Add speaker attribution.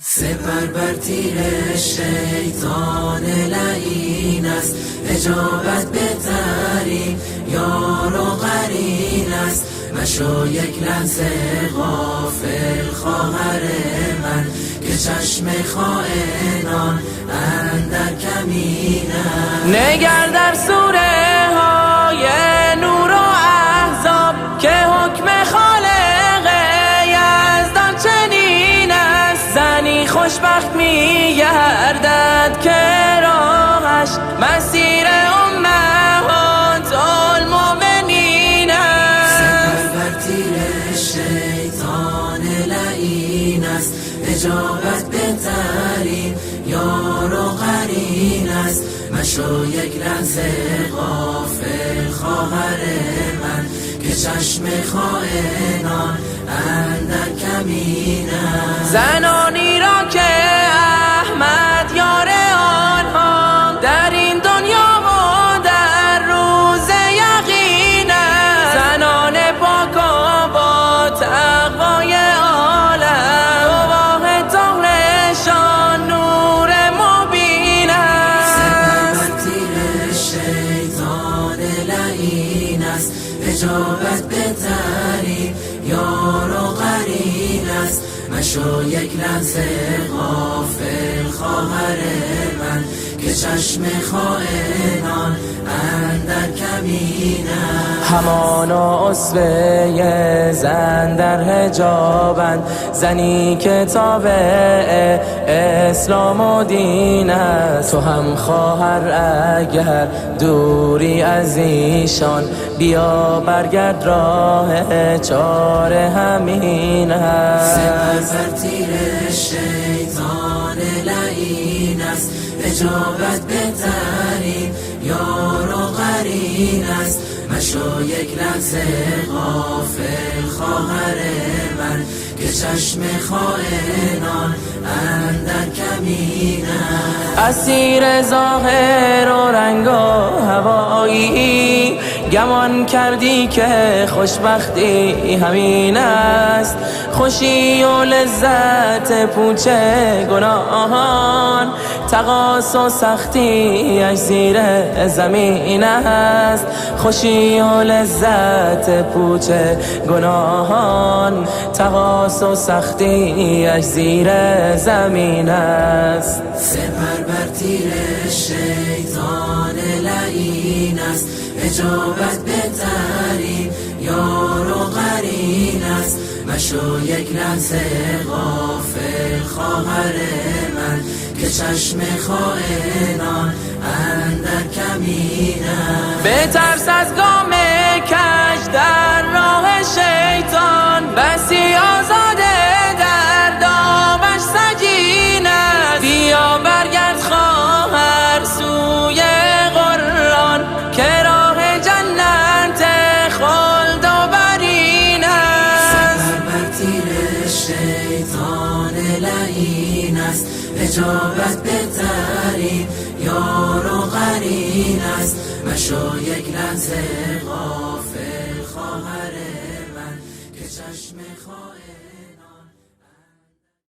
Speaker 1: سپر بر تیر شیطان لعین است، اجابت بهترین یار و قرین است. مشو یک لحظه غافل خواهر من، که چشم خائنان اندر کمین است.
Speaker 2: نگر در سوره های نور و احزاب، که حکم خالق یزدان چنین است. زنی خوشبخت می گردد که راهش مسیر امهات المؤمنین است.
Speaker 1: سپر بر تیر شیطان لعین است، اجابت بهترین یار و قرین است. مشو یک لحظه غافل خواهر من، که چشم خائنان اندر کمین است.
Speaker 2: زنانی را که احمد یار آنها در این دنیا و در روز یقین است. زنان پاک و با تقوای عالم، گواه طهرشان نور مبین است.
Speaker 1: سپر بر تیر شیطان لعین است، اجابت بهترین یار و قرین است. مشو یک لحظه غافل خواهر من، که چشم خائنان اندر کمین است.
Speaker 2: همانا اسوه زن در حجابند، زنی که تابع اسلام و دین است. تو هم خواهر اگر دوری از ایشان، بیا برگرد راه چاره همین است.
Speaker 1: سپر بر تیر شیطان لعین است، اجابت بهترین یار و قرین است. مشو یک لحظه غافل خواهر من، که چشم خائنان اندر کمین است.
Speaker 2: اسیر ظاهر و رنگ و هوایی، گمان کردی که خوشبختی همین است. خوشی و لذت پوچ گناهان، تقاص و سختی اش زیر زمین است. خوشی و لذت پوچ گناهان، تقاص و سختی اش زیر زمین است.
Speaker 1: سپر بر تیر شیطان لعین است، اجابت بهترین یار و قرین است. مشو یک لحظه غافل خواهر من، که چشم خائنان اندر کمین است.
Speaker 2: بترس از گام کج در راه شیطان، بسی آزاده در دامش سجین است. بیا برگرد خواهر سوی قرآن، که راه جنت خلد و برین است.
Speaker 1: سپر بر تیر شیطان لعین است، اجابت بهترین یار و قرین است. مشو یک لحظه غافل خواهر من، که چشم خائن